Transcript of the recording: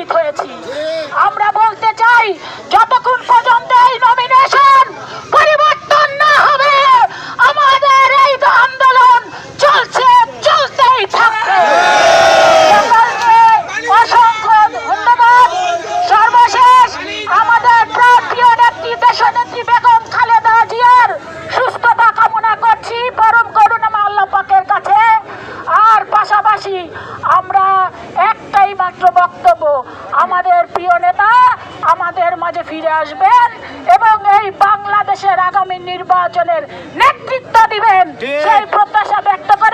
উপস্থিত হয়েছি। আমরা বলতে চাই, যতক্ষণ পর্যন্ত এই নমিনেশন পরিবর্তন না হবে, আমাদের এই আন্দোলন চলতেই থাকবে। অসংখ্য ধন্যবাদ। সর্বশেষ আমাদের প্রিয় নেত্রী, দেশনেত্রী বেগম খালেদা জিয়ার সুস্থতা কামনা করছি পরম করুণাময় আল্লাহ পাকের কাছে। আর পাশাপাশি আমরা একটাই মাত্র বক্তব্য, আমাদের প্রিয় নেতা আমাদের মাঝে ফিরে আসবেন এবং এই বাংলাদেশের আগামী নির্বাচনের নেতৃত্ব দিবেন, সেই প্রত্যাশা ব্যক্ত করে